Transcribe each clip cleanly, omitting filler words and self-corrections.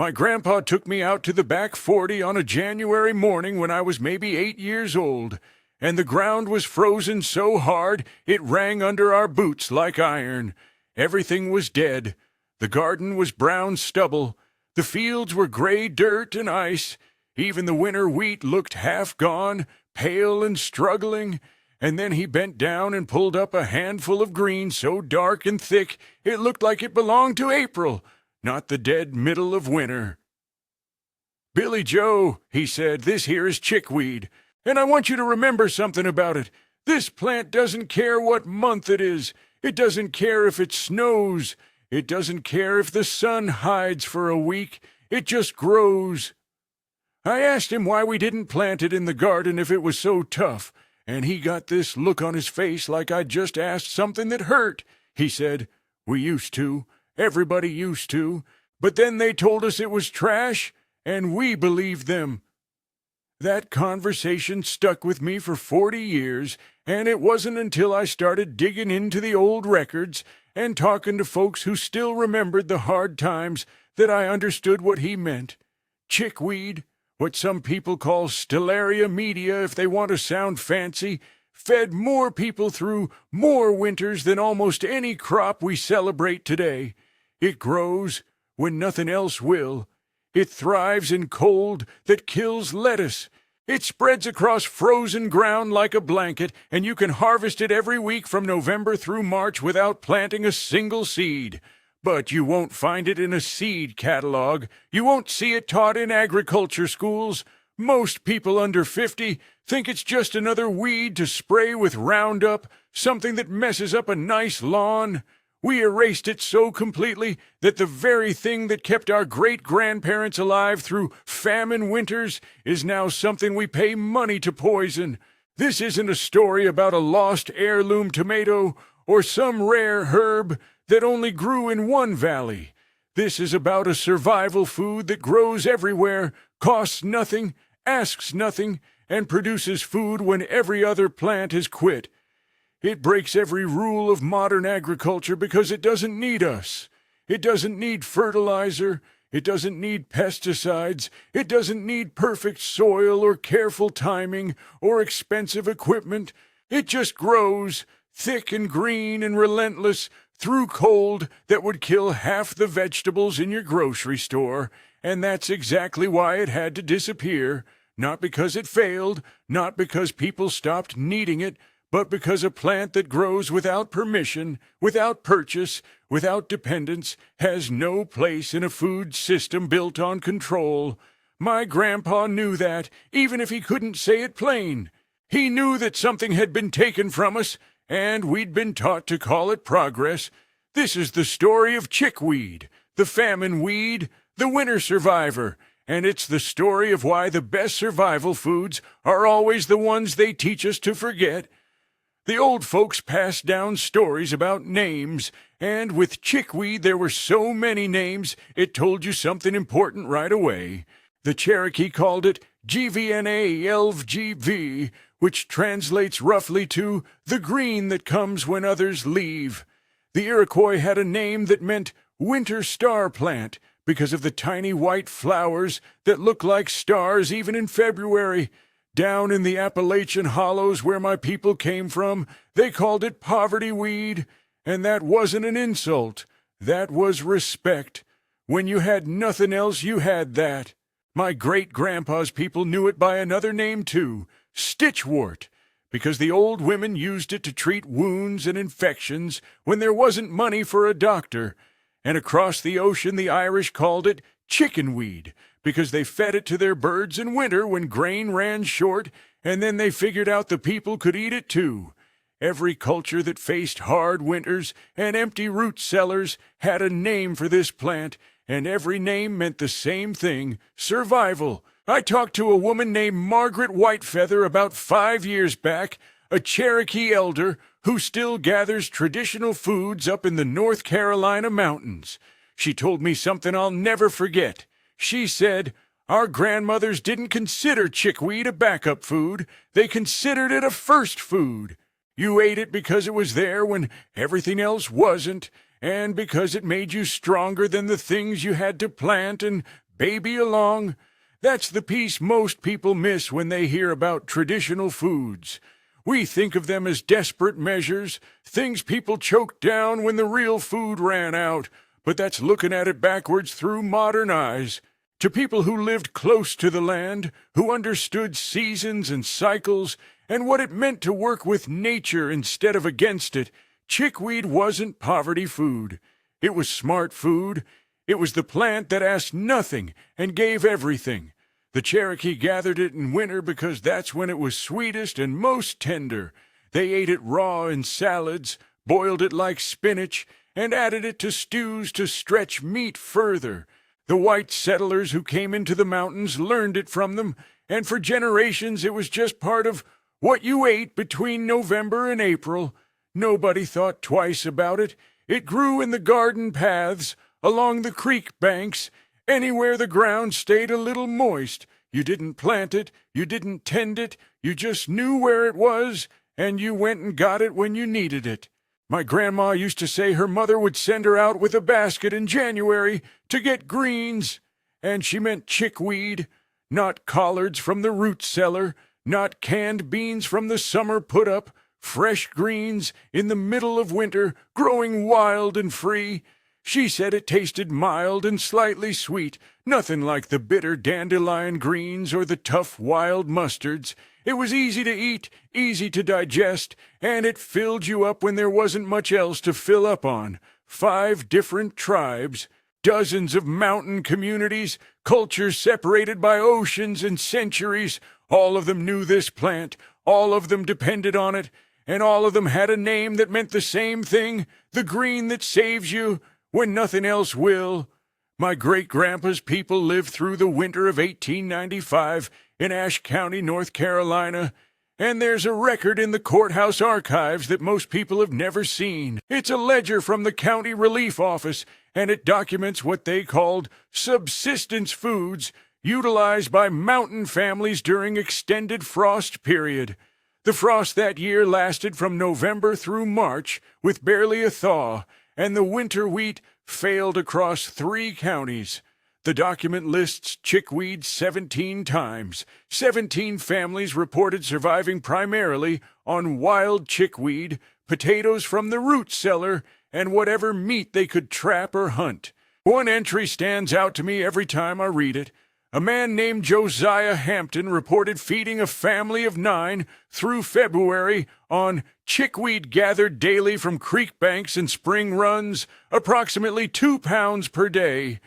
My grandpa took me out to the back 40 on a January morning when I was maybe 8 years old, and the ground was frozen so hard it rang under our boots like iron. Everything was dead. The garden was brown stubble. The fields were gray dirt and ice. Even the winter wheat looked half gone, pale and struggling. And then he bent down and pulled up a handful of green so dark and thick it looked like it belonged to April, not the dead middle of winter. "Billy Joe," he said, "this here is chickweed, and I want you to remember something about it. This plant doesn't care what month it is. It doesn't care if it snows. It doesn't care if the sun hides for a week. It just grows." I asked him why we didn't plant it in the garden if it was so tough, and he got this look on his face like I'd just asked something that hurt. He said, "We used to. Everybody used to. But then they told us it was trash, and we believed them." That conversation stuck with me for 40 years, and it wasn't until I started digging into the old records and talking to folks who still remembered the hard times that I understood what he meant. Chickweed, what some people call Stellaria media if they want to sound fancy, fed more people through more winters than almost any crop we celebrate today. It grows when nothing else will. It thrives in cold that kills lettuce. It spreads across frozen ground like a blanket, and you can harvest it every week from November through March without planting a single seed. But you won't find it in a seed catalog. You won't see it taught in agriculture schools. Most people under 50 think it's just another weed to spray with Roundup, something that messes up a nice lawn. We erased it so completely that the very thing that kept our great-grandparents alive through famine winters is now something we pay money to poison. This isn't a story about a lost heirloom tomato or some rare herb that only grew in one valley. This is about a survival food that grows everywhere, costs nothing, asks nothing, and produces food when every other plant has quit. It breaks every rule of modern agriculture because it doesn't need us. It doesn't need fertilizer. It doesn't need pesticides. It doesn't need perfect soil or careful timing or expensive equipment. It just grows, thick and green and relentless, through cold that would kill half the vegetables in your grocery store, and that's exactly why it had to disappear, not because it failed, not because people stopped needing it, but because a plant that grows without permission, without purchase, without dependence, has no place in a food system built on control. My grandpa knew that, even if he couldn't say it plain. He knew that something had been taken from us, and we'd been taught to call it progress. This is the story of chickweed, the famine weed, the winter survivor, and it's the story of why the best survival foods are always the ones they teach us to forget. The old folks passed down stories about names, and with chickweed there were so many names it told you something important right away. The Cherokee called it GVNA-LGV, which translates roughly to the green that comes when others leave. The Iroquois had a name that meant winter star plant because of the tiny white flowers that look like stars even in February. Down in the Appalachian hollows where my people came from, they called it poverty weed, and that wasn't an insult. That was respect. When you had nothing else, you had that. My great-grandpa's people knew it by another name, too, stitchwort, because the old women used it to treat wounds and infections when there wasn't money for a doctor. And across the ocean the Irish called it chickenweed, because they fed it to their birds in winter when grain ran short, and then they figured out the people could eat it too. Every culture that faced hard winters and empty root cellars had a name for this plant, and every name meant the same thing, survival. I talked to a woman named Margaret Whitefeather about 5 years back, a Cherokee elder who still gathers traditional foods up in the North Carolina mountains. She told me something I'll never forget. She said, "Our grandmothers didn't consider chickweed a backup food. They considered it a first food. You ate it because it was there when everything else wasn't, and because it made you stronger than the things you had to plant and baby along. That's the piece most people miss when they hear about traditional foods. We think of them as desperate measures, things people choked down when the real food ran out, but that's looking at it backwards through modern eyes. To people who lived close to the land, who understood seasons and cycles, and what it meant to work with nature instead of against it, chickweed wasn't poverty food. It was smart food. It was the plant that asked nothing and gave everything. The Cherokee gathered it in winter because that's when it was sweetest and most tender. They ate it raw in salads, boiled it like spinach, and added it to stews to stretch meat further. The white settlers who came into the mountains learned it from them, and for generations it was just part of what you ate between November and April. Nobody thought twice about it. It grew in the garden paths, along the creek banks, anywhere the ground stayed a little moist. You didn't plant it, you didn't tend it, you just knew where it was, and you went and got it when you needed it. My grandma used to say her mother would send her out with a basket in January to get greens, and she meant chickweed, not collards from the root cellar, not canned beans from the summer put-up, fresh greens in the middle of winter, growing wild and free. She said it tasted mild and slightly sweet, nothing like the bitter dandelion greens or the tough wild mustards. It was easy to eat, easy to digest, and it filled you up when there wasn't much else to fill up on. 5 different tribes, dozens of mountain communities, cultures separated by oceans and centuries. All of them knew this plant, all of them depended on it, and all of them had a name that meant the same thing, the green that saves you when nothing else will. My great-grandpa's people lived through the winter of 1895 in Ashe County, North Carolina, and there's a record in the courthouse archives that most people have never seen. It's a ledger from the county relief office, and it documents what they called subsistence foods utilized by mountain families during extended frost period. The frost that year lasted from November through March, with barely a thaw, and the winter wheat failed across 3 counties. The document lists chickweed 17 times. 17 families reported surviving primarily on wild chickweed, potatoes from the root cellar, and whatever meat they could trap or hunt. One entry stands out to me every time I read it. A man named Josiah Hampton reported feeding a family of 9 through February on chickweed gathered daily from creek banks and spring runs, approximately 2 pounds per day.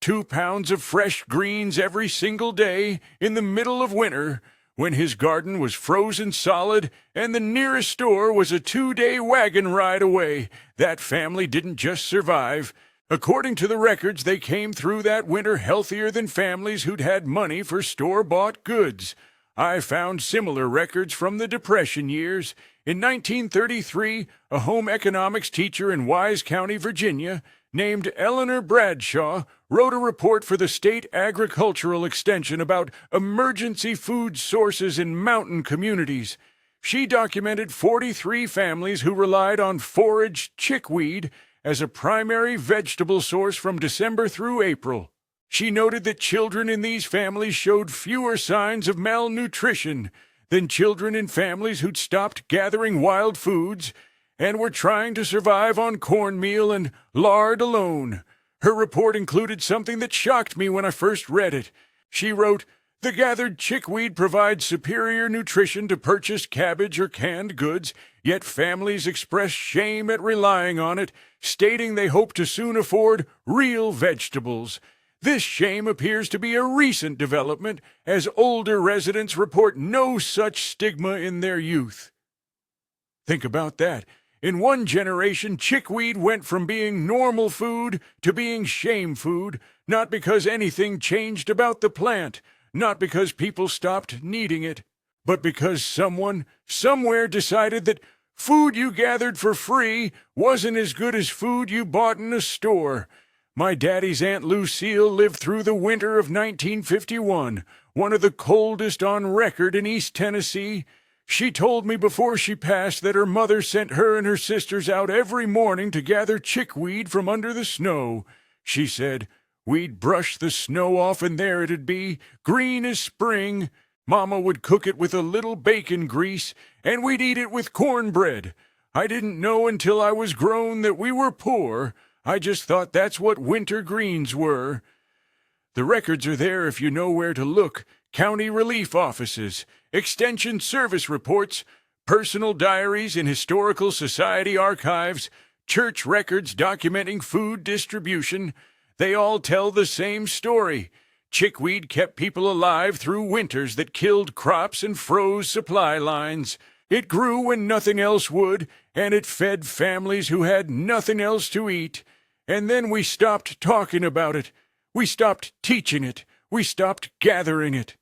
2 pounds of fresh greens every single day in the middle of winter, when his garden was frozen solid and the nearest store was a 2-day wagon ride away. That family didn't just survive. According to the records, they came through that winter healthier than families who'd had money for store-bought goods. I found similar records from the Depression years. In 1933, a home economics teacher in Wise County, Virginia, named Eleanor Bradshaw, wrote a report for the State Agricultural Extension about emergency food sources in mountain communities. She documented 43 families who relied on foraged chickweed as a primary vegetable source from December through April. She noted that children in these families showed fewer signs of malnutrition than children in families who'd stopped gathering wild foods and were trying to survive on cornmeal and lard alone. Her report included something that shocked me when I first read it. She wrote, "The gathered chickweed provides superior nutrition to purchased cabbage or canned goods, yet families express shame at relying on it, stating they hope to soon afford real vegetables. This shame appears to be a recent development, as older residents report no such stigma in their youth." Think about that. In one generation, chickweed went from being normal food to being shame food, not because anything changed about the plant, not because people stopped needing it, but because someone, somewhere decided that food you gathered for free wasn't as good as food you bought in a store. My daddy's Aunt Lucille lived through the winter of 1951, one of the coldest on record in East Tennessee. She told me before she passed that her mother sent her and her sisters out every morning to gather chickweed from under the snow. She said, We'd brush the snow off and there it'd be, green as spring. Mama would cook it with a little bacon grease, and we'd eat it with cornbread. I didn't know until I was grown that we were poor. I just thought that's what winter greens were. The records are there if you know where to look. County relief offices, extension service reports, personal diaries in historical society archives, church records documenting food distribution. They all tell the same story. Chickweed kept people alive through winters that killed crops and froze supply lines. It grew when nothing else would, and it fed families who had nothing else to eat. And then we stopped talking about it. We stopped teaching it. We stopped gathering it.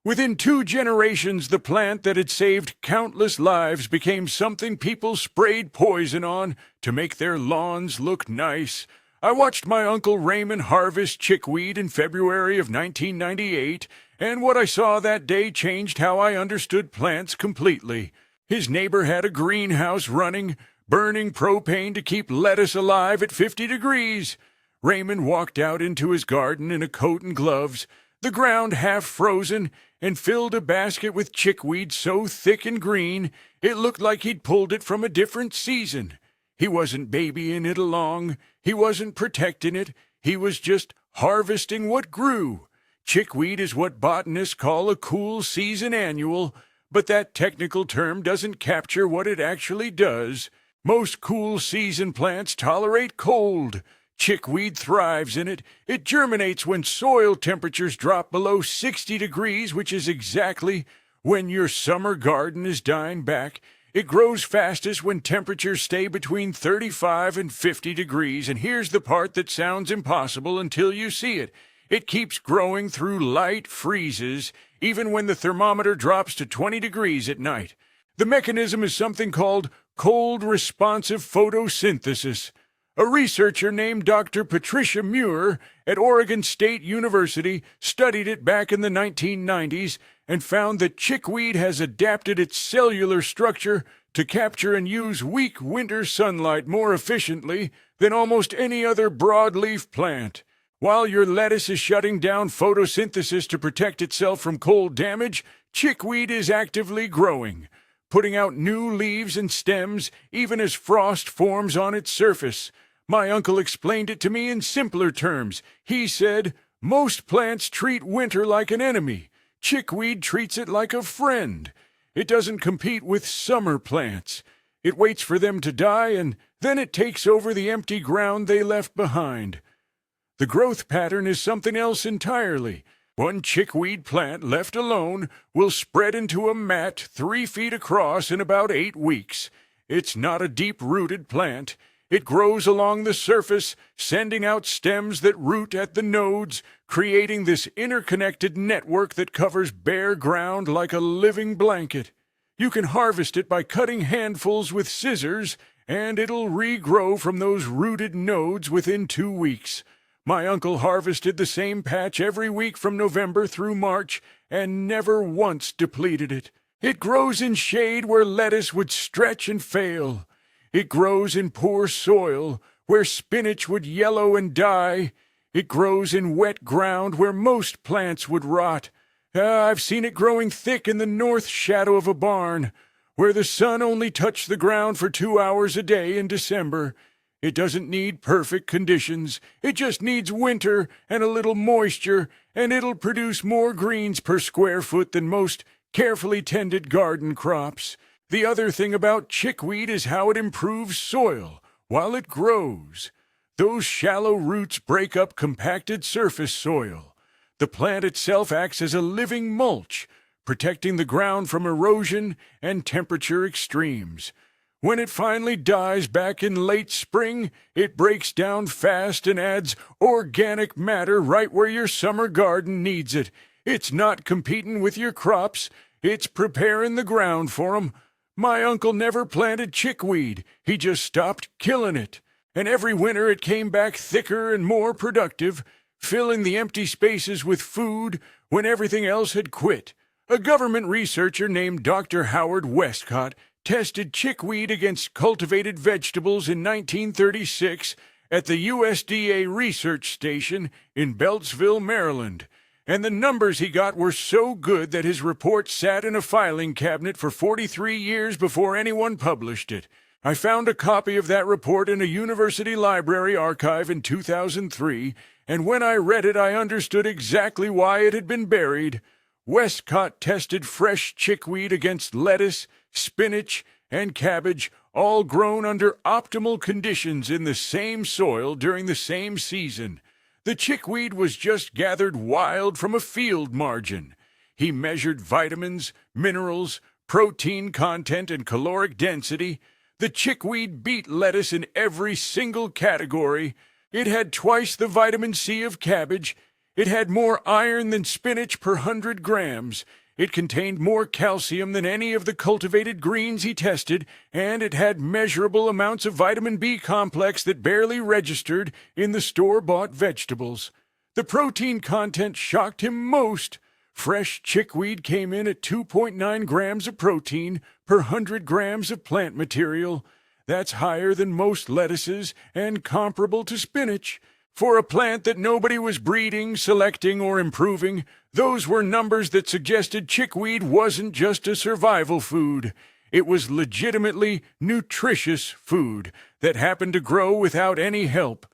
Within 2 generations, the plant that had saved countless lives became something people sprayed poison on to make their lawns look nice. I watched my Uncle Raymond harvest chickweed in February of 1998, and what I saw that day changed how I understood plants completely. His neighbor had a greenhouse running, burning propane to keep lettuce alive at 50 degrees. Raymond walked out into his garden in a coat and gloves, the ground half frozen, and filled a basket with chickweed so thick and green it looked like he'd pulled it from a different season. He wasn't babying it along. He wasn't protecting it. He was just harvesting what grew. Chickweed is what botanists call a cool season annual, but that technical term doesn't capture what it actually does. Most cool season plants tolerate cold. Chickweed thrives in it. It germinates when soil temperatures drop below 60 degrees, which is exactly when your summer garden is dying back. It grows fastest when temperatures stay between 35 and 50 degrees, and here's the part that sounds impossible until you see it. It keeps growing through light freezes, even when the thermometer drops to 20 degrees at night. The mechanism is something called cold-responsive photosynthesis. A researcher named Dr. Patricia Muir at Oregon State University studied it back in the 1990s and found that chickweed has adapted its cellular structure to capture and use weak winter sunlight more efficiently than almost any other broadleaf plant. While your lettuce is shutting down photosynthesis to protect itself from cold damage, chickweed is actively growing, putting out new leaves and stems even as frost forms on its surface. My uncle explained it to me in simpler terms. He said, "Most plants treat winter like an enemy. Chickweed treats it like a friend. It doesn't compete with summer plants. It waits for them to die, and then it takes over the empty ground they left behind." The growth pattern is something else entirely. One chickweed plant left alone will spread into a mat 3 feet across in about 8 weeks. It's not a deep-rooted plant. It grows along the surface, sending out stems that root at the nodes, creating this interconnected network that covers bare ground like a living blanket. You can harvest it by cutting handfuls with scissors, and it'll regrow from those rooted nodes within 2 weeks. My uncle harvested the same patch every week from November through March and never once depleted it. It grows in shade where lettuce would stretch and fail. It grows in poor soil where spinach would yellow and die. It grows in wet ground where most plants would rot. I've seen it growing thick in the north shadow of a barn, where the sun only touched the ground for 2 hours a day in December. It doesn't need perfect conditions. It just needs winter and a little moisture, and it'll produce more greens per square foot than most carefully tended garden crops. The other thing about chickweed is how it improves soil while it grows. Those shallow roots break up compacted surface soil. The plant itself acts as a living mulch, protecting the ground from erosion and temperature extremes. When it finally dies back in late spring, it breaks down fast and adds organic matter right where your summer garden needs it. It's not competing with your crops. It's preparing the ground for 'em. My uncle never planted chickweed. He just stopped killing it. And every winter it came back thicker and more productive, filling the empty spaces with food when everything else had quit. A government researcher named Dr. Howard Westcott tested chickweed against cultivated vegetables in 1936 at the USDA research station in Beltsville, Maryland. And the numbers he got were so good that his report sat in a filing cabinet for 43 years before anyone published it. I found a copy of that report in a university library archive in 2003, and when I read it I understood exactly why it had been buried. Westcott tested fresh chickweed against lettuce, spinach, and cabbage, all grown under optimal conditions in the same soil during the same season. The chickweed was just gathered wild from a field margin. He measured vitamins, minerals, protein content, and caloric density. The chickweed beat lettuce in every single category. It had twice the vitamin C of cabbage. It had more iron than spinach per 100 grams. It contained more calcium than any of the cultivated greens he tested, and it had measurable amounts of vitamin B complex that barely registered in the store-bought vegetables. The protein content shocked him most. Fresh chickweed came in at 2.9 grams of protein per 100 grams of plant material. That's higher than most lettuces and comparable to spinach. For a plant that nobody was breeding, selecting, or improving, those were numbers that suggested chickweed wasn't just a survival food. It was legitimately nutritious food that happened to grow without any help.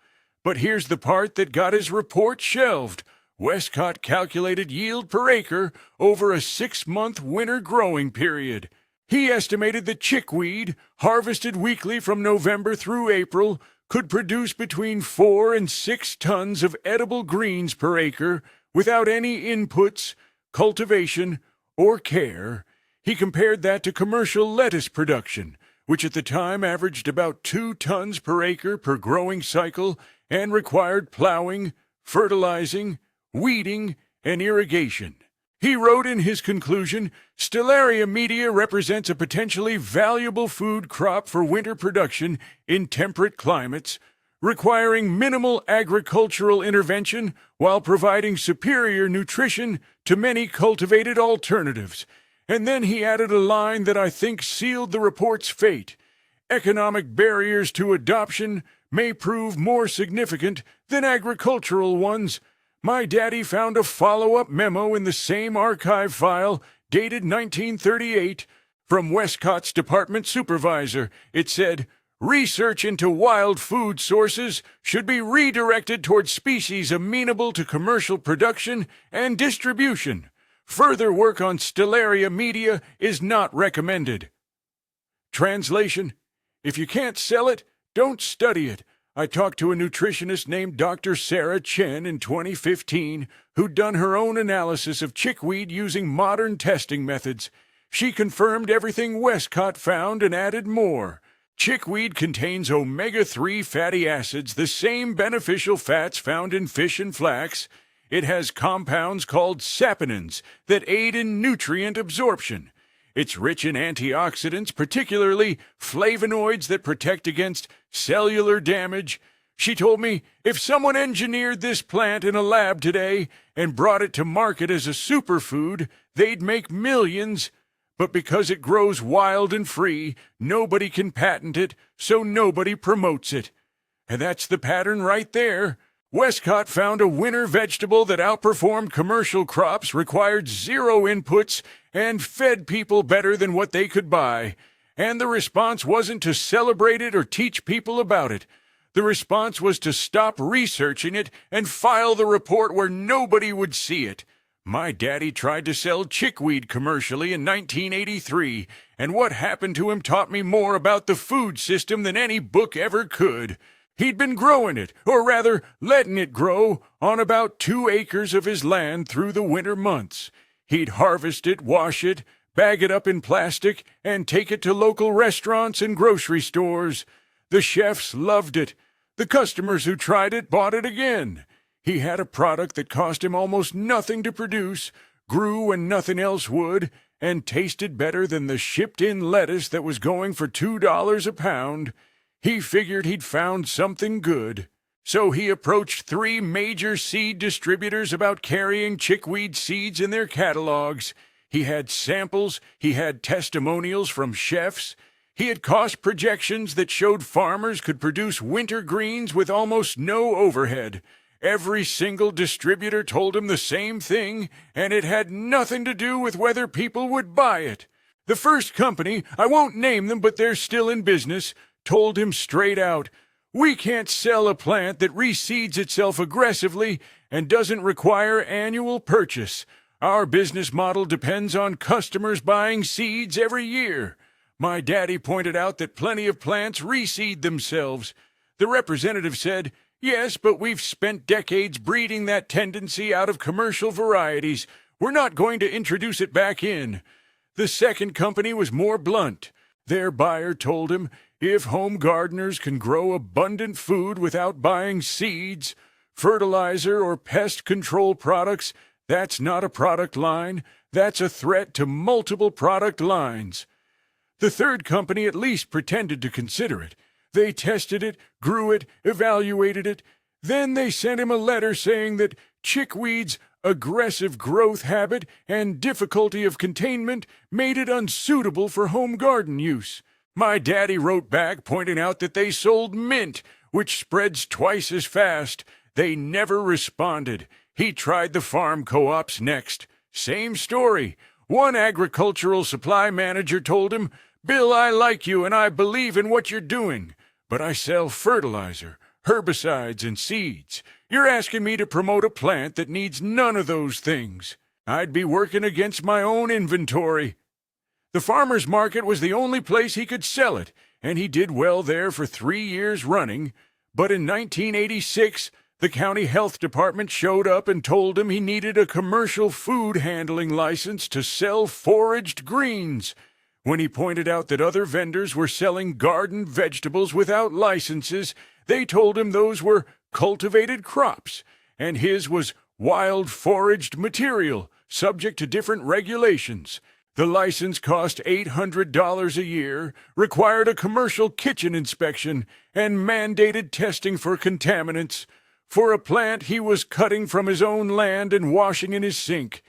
But here's the part that got his report shelved. Westcott calculated yield per acre over a 6-month winter growing period. He estimated that chickweed, harvested weekly from November through April, could produce between 4 and 6 tons of edible greens per acre without any inputs, cultivation, or care. He compared that to commercial lettuce production, which at the time averaged about 2 tons per acre per growing cycle and required plowing, fertilizing, weeding, and irrigation. He wrote in his conclusion, Stellaria media represents a potentially valuable food crop for winter production in temperate climates, requiring minimal agricultural intervention while providing superior nutrition to many cultivated alternatives. And then he added a line that I think sealed the report's fate. Economic barriers to adoption may prove more significant than agricultural ones. My daddy found a follow-up memo in the same archive file, dated 1938, from Westcott's department supervisor. It said, research into wild food sources should be redirected toward species amenable to commercial production and distribution. Further work on Stellaria media is not recommended. Translation: if you can't sell it, don't study it. I talked to a nutritionist named Dr. Sarah Chen in 2015 who'd done her own analysis of chickweed using modern testing methods. She confirmed everything Westcott found and added more. Chickweed contains omega-3 fatty acids, the same beneficial fats found in fish and flax. It has compounds called saponins that aid in nutrient absorption. It's rich in antioxidants, particularly flavonoids that protect against cellular damage. She told me if someone engineered this plant in a lab today and brought it to market as a superfood, they'd make millions. But because it grows wild and free, nobody can patent it, so nobody promotes it. And that's the pattern right there. Westcott found a winter vegetable that outperformed commercial crops, required zero inputs, and fed people better than what they could buy. And the response wasn't to celebrate it or teach people about it. The response was to stop researching it and file the report where nobody would see it. My daddy tried to sell chickweed commercially in 1983, and what happened to him taught me more about the food system than any book ever could. He'd been growing it, or rather, letting it grow, on about 2 acres of his land through the winter months. He'd harvest it, wash it, bag it up in plastic, and take it to local restaurants and grocery stores. The chefs loved it. The customers who tried it bought it again. He had a product that cost him almost nothing to produce, grew when nothing else would, and tasted better than the shipped-in lettuce that was going for $2 a pound. He figured he'd found something good. So he approached 3 major seed distributors about carrying chickweed seeds in their catalogs. He had samples, he had testimonials from chefs. He had cost projections that showed farmers could produce winter greens with almost no overhead. Every single distributor told him the same thing, and it had nothing to do with whether people would buy it. The first company, I won't name them, but they're still in business, told him straight out, "We can't sell a plant that reseeds itself aggressively and doesn't require annual purchase. Our business model depends on customers buying seeds every year." My daddy pointed out that plenty of plants reseed themselves. The representative said, "Yes, but we've spent decades breeding that tendency out of commercial varieties. We're not going to introduce it back in." The second company was more blunt. Their buyer told him, if home gardeners can grow abundant food without buying seeds, fertilizer, or pest control products, that's not a product line. That's a threat to multiple product lines. The third company at least pretended to consider it. They tested it, grew it, evaluated it. Then they sent him a letter saying that chickweed's aggressive growth habit and difficulty of containment made it unsuitable for home garden use. My daddy wrote back pointing out that they sold mint, which spreads twice as fast. They never responded. He tried the farm co-ops next. Same story. One agricultural supply manager told him, "Bill, I like you and I believe in what you're doing, but I sell fertilizer, herbicides, and seeds. You're asking me to promote a plant that needs none of those things. I'd be working against my own inventory." The farmer's market was the only place he could sell it, and he did well there for 3 years running. But in 1986, the county health department showed up and told him he needed a commercial food handling license to sell foraged greens. When he pointed out that other vendors were selling garden vegetables without licenses, they told him those were cultivated crops, and his was wild foraged material, subject to different regulations. The license cost $800 a year, required a commercial kitchen inspection, and mandated testing for contaminants. For a plant he was cutting from his own land and washing in his sink.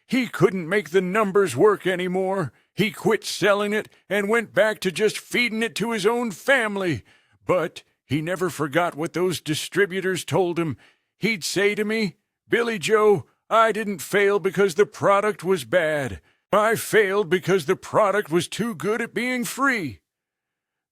He couldn't make the numbers work anymore. He quit selling it and went back to just feeding it to his own family. But he never forgot what those distributors told him. He'd say to me, "Billy Joe, I didn't fail because the product was bad. I failed because the product was too good at being free."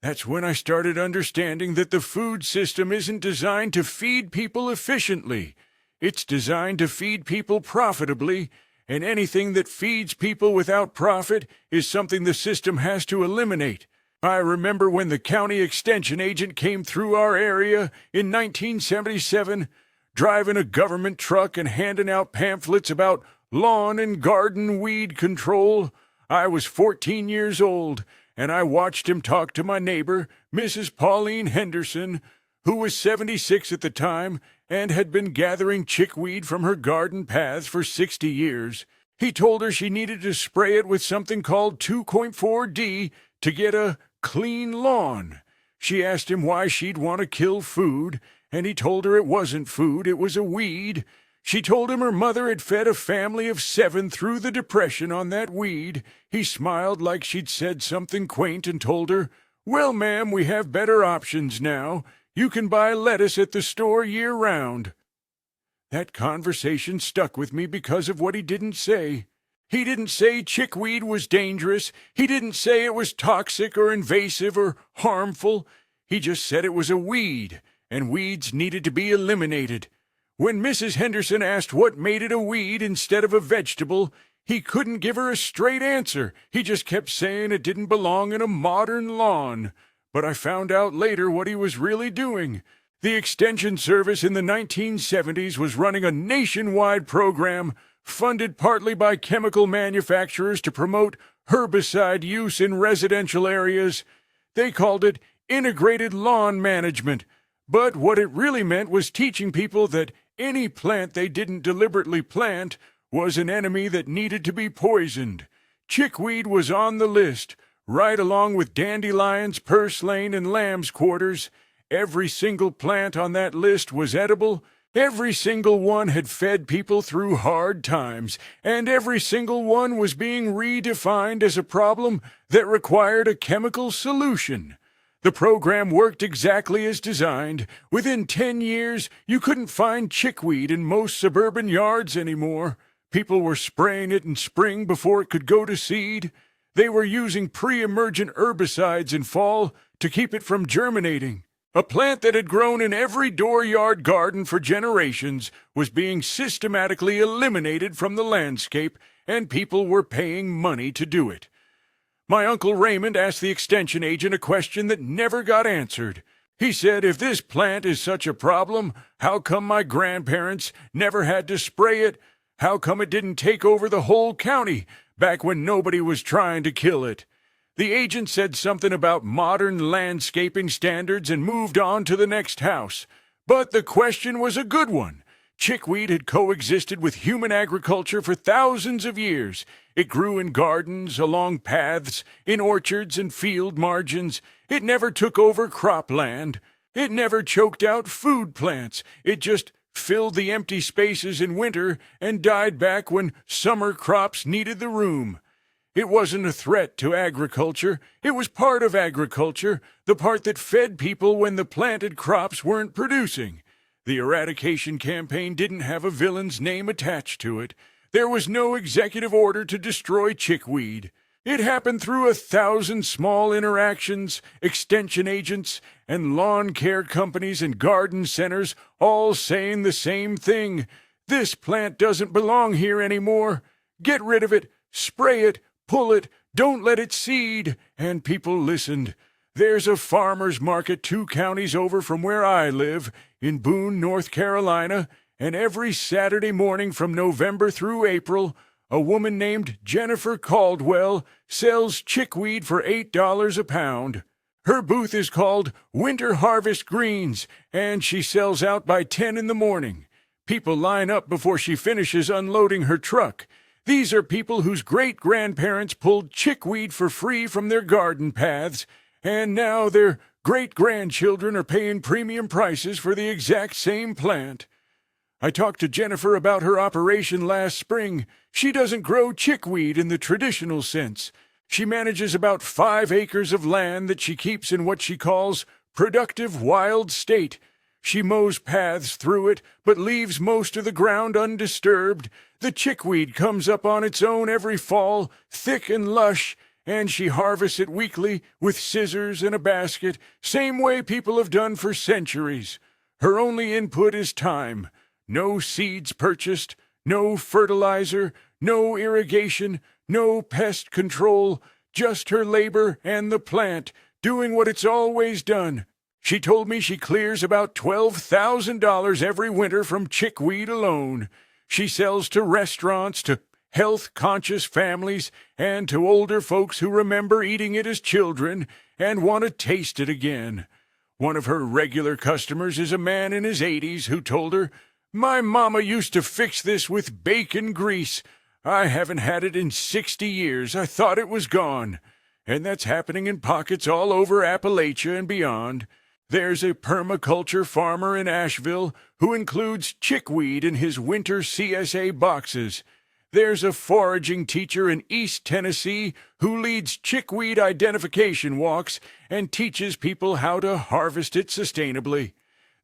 That's when I started understanding that the food system isn't designed to feed people efficiently. It's designed to feed people profitably, and anything that feeds people without profit is something the system has to eliminate. I remember when the county extension agent came through our area in 1977, driving a government truck and handing out pamphlets about lawn and garden weed control. I was 14 years old, and I watched him talk to my neighbor, Mrs. Pauline Henderson, who was 76 at the time and had been gathering chickweed from her garden paths for 60 years. He told her she needed to spray it with something called 2.4-D to get a clean lawn. She asked him why she'd want to kill food, and he told her it wasn't food, it was a weed. She told him her mother had fed a family of 7 through the Depression on that weed. He smiled like she'd said something quaint and told her, "Well, ma'am, we have better options now. You can buy lettuce at the store year-round." That conversation stuck with me because of what he didn't say. He didn't say chickweed was dangerous. He didn't say it was toxic or invasive or harmful. He just said it was a weed, and weeds needed to be eliminated. When Mrs. Henderson asked what made it a weed instead of a vegetable, he couldn't give her a straight answer. He just kept saying it didn't belong in a modern lawn. But I found out later what he was really doing. The Extension Service in the 1970s was running a nationwide program funded partly by chemical manufacturers to promote herbicide use in residential areas. They called it integrated lawn management. But what it really meant was teaching people that any plant they didn't deliberately plant was an enemy that needed to be poisoned. Chickweed was on the list, right along with dandelions, purslane, and lamb's quarters. Every single plant on that list was edible, Every single one had fed people through hard times, and every single one was being redefined as a problem that required a chemical solution. The program worked exactly as designed. Within 10 years, you couldn't find chickweed in most suburban yards anymore. People were spraying it in spring before it could go to seed. They were using pre-emergent herbicides in fall to keep it from germinating. A plant that had grown in every dooryard garden for generations was being systematically eliminated from the landscape, and people were paying money to do it. My Uncle Raymond asked the extension agent a question that never got answered. He said, if this plant is such a problem, how come my grandparents never had to spray it? How come it didn't take over the whole county back when nobody was trying to kill it? The agent said something about modern landscaping standards and moved on to the next house. But the question was a good one. Chickweed had coexisted with human agriculture for thousands of years. It grew in gardens, along paths, in orchards and field margins. It never took over cropland. It never choked out food plants. It just filled the empty spaces in winter and died back when summer crops needed the room. It wasn't a threat to agriculture. It was part of agriculture, the part that fed people when the planted crops weren't producing. The eradication campaign didn't have a villain's name attached to it. There was no executive order to destroy chickweed. It happened through 1,000 small interactions, extension agents, and lawn care companies and garden centers all saying the same thing. This plant doesn't belong here anymore. Get rid of it, spray it, pull it, don't let it seed. And people listened. There's a farmer's market 2 counties over from where I live, in Boone, North Carolina, and every Saturday morning from November through April, a woman named Jennifer Caldwell sells chickweed for $8 a pound. Her booth is called Winter Harvest Greens, and she sells out by 10 in the morning. People line up before she finishes unloading her truck. These are people whose great-grandparents pulled chickweed for free from their garden paths, and now their great-grandchildren are paying premium prices for the exact same plant. I talked to Jennifer about her operation last spring. She doesn't grow chickweed in the traditional sense. She manages about 5 acres of land that she keeps in what she calls productive wild state. She mows paths through it, but leaves most of the ground undisturbed. The chickweed comes up on its own every fall, thick and lush, and she harvests it weekly with scissors and a basket, same way people have done for centuries. Her only input is time. No seeds purchased, no fertilizer, no irrigation, no pest control, just her labor and the plant, doing what it's always done. She told me she clears about $12,000 every winter from chickweed alone. She sells to restaurants, to health-conscious families, and to older folks who remember eating it as children and want to taste it again. One of her regular customers is a man in his 80s who told her, "My mama used to fix this with bacon grease. I haven't had it in 60 years. I thought it was gone." And that's happening in pockets all over Appalachia and beyond. There's a permaculture farmer in Asheville who includes chickweed in his winter CSA boxes. There's a foraging teacher in East Tennessee who leads chickweed identification walks and teaches people how to harvest it sustainably.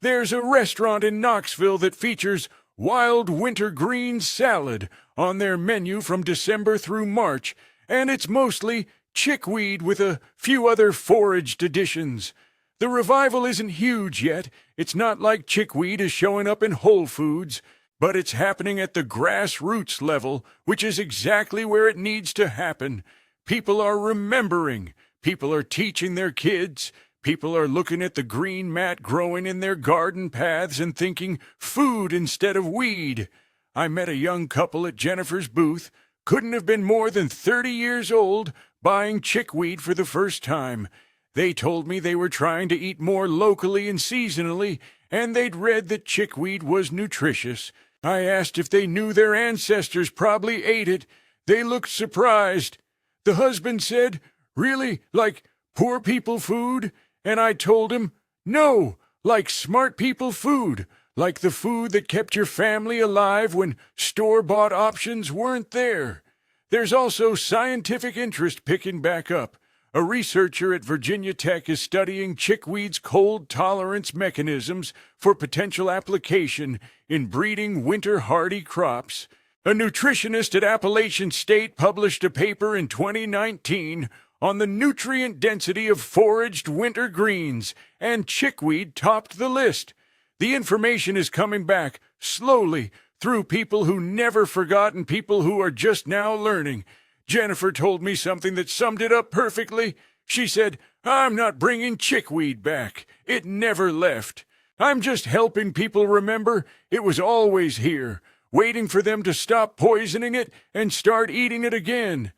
There's a restaurant in Knoxville that features wild winter green salad on their menu from December through March, and it's mostly chickweed with a few other foraged additions. The revival isn't huge yet. It's not like chickweed is showing up in Whole Foods, but it's happening at the grassroots level, which is exactly where it needs to happen. People are remembering. People are teaching their kids. People are looking at the green mat growing in their garden paths and thinking food instead of weed. I met a young couple at Jennifer's booth, couldn't have been more than 30 years old, buying chickweed for the first time. They told me they were trying to eat more locally and seasonally, and they'd read that chickweed was nutritious. I asked if they knew their ancestors probably ate it. They looked surprised. The husband said, "Really, like poor people food?" And I told him, "No, like smart people food, like the food that kept your family alive when store-bought options weren't there. There's also scientific interest picking back up. A researcher at Virginia Tech is studying chickweed's cold tolerance mechanisms for potential application in breeding winter-hardy crops. A nutritionist at Appalachian State published a paper in 2019 on the nutrient density of foraged winter greens, and chickweed topped the list. The information is coming back, slowly, through people who never forgot and people who are just now learning. Jennifer told me something that summed it up perfectly. She said, "I'm not bringing chickweed back. It never left. I'm just helping people remember it was always here, waiting for them to stop poisoning it and start eating it again."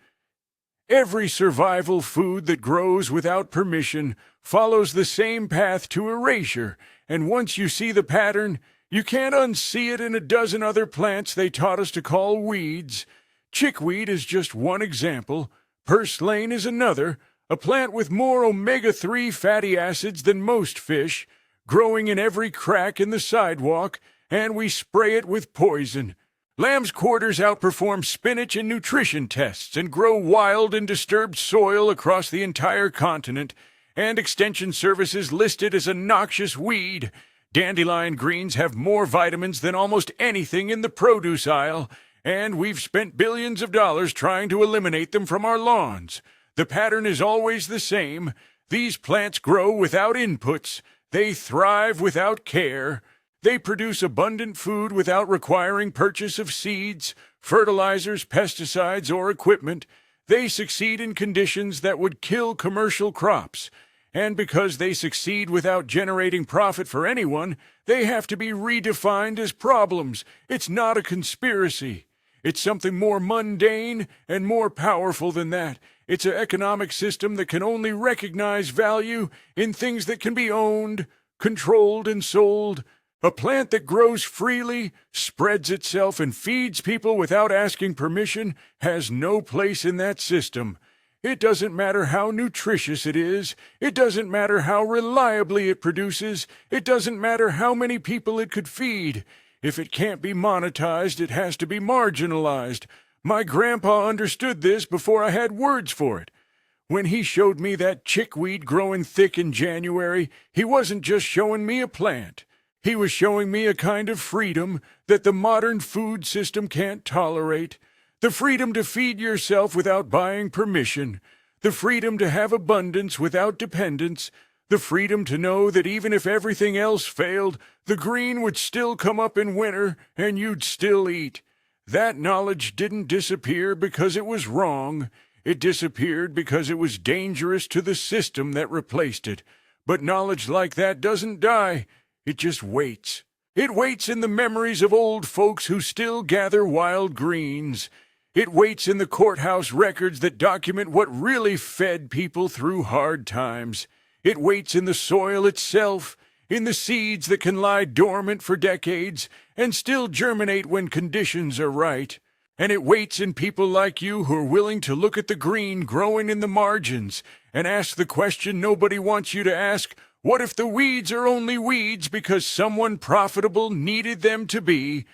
Every survival food that grows without permission follows the same path to erasure, and once you see the pattern, you can't unsee it in a dozen other plants they taught us to call weeds. Chickweed is just one example. Purslane is another, a plant with more omega-3 fatty acids than most fish, growing in every crack in the sidewalk, and we spray it with poison. Lamb's quarters outperform spinach in nutrition tests and grow wild in disturbed soil across the entire continent, and Extension Service is listed as a noxious weed. Dandelion greens have more vitamins than almost anything in the produce aisle, and we've spent billions of dollars trying to eliminate them from our lawns. The pattern is always the same. These plants grow without inputs. They thrive without care. They produce abundant food without requiring purchase of seeds, fertilizers, pesticides, or equipment. They succeed in conditions that would kill commercial crops. And because they succeed without generating profit for anyone, they have to be redefined as problems. It's not a conspiracy. It's something more mundane and more powerful than that. It's an economic system that can only recognize value in things that can be owned, controlled, and sold. A plant that grows freely, spreads itself, and feeds people without asking permission has no place in that system. It doesn't matter how nutritious it is. It doesn't matter how reliably it produces. It doesn't matter how many people it could feed. If it can't be monetized, it has to be marginalized. My grandpa understood this before I had words for it. When he showed me that chickweed growing thick in January, he wasn't just showing me a plant. He was showing me a kind of freedom that the modern food system can't tolerate. The freedom to feed yourself without buying permission. The freedom to have abundance without dependence. The freedom to know that even if everything else failed, the green would still come up in winter and you'd still eat. That knowledge didn't disappear because it was wrong. It disappeared because it was dangerous to the system that replaced it. But knowledge like that doesn't die. It just waits. It waits in the memories of old folks who still gather wild greens. It waits in the courthouse records that document what really fed people through hard times. It waits in the soil itself, in the seeds that can lie dormant for decades and still germinate when conditions are right. And it waits in people like you who are willing to look at the green growing in the margins and ask the question nobody wants you to ask: what if the weeds are only weeds because someone profitable needed them to be?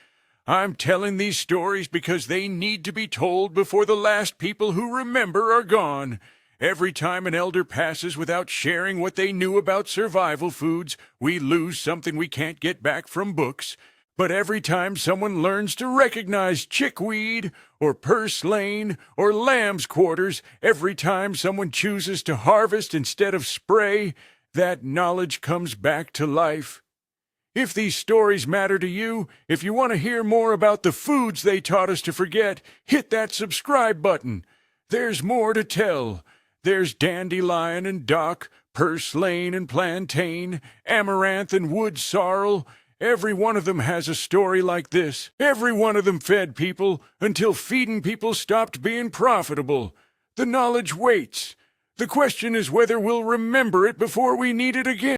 I'm telling these stories because they need to be told before the last people who remember are gone. Every time an elder passes without sharing what they knew about survival foods, we lose something we can't get back from books. But every time someone learns to recognize chickweed or purslane or lamb's quarters, every time someone chooses to harvest instead of spray, that knowledge comes back to life. If these stories matter to you, if you want to hear more about the foods they taught us to forget, hit that subscribe button. There's more to tell. There's dandelion and dock, purslane and plantain, amaranth and wood sorrel. Every one of them has a story like this. Every one of them fed people until feeding people stopped being profitable. The knowledge waits. The question is whether we'll remember it before we need it again.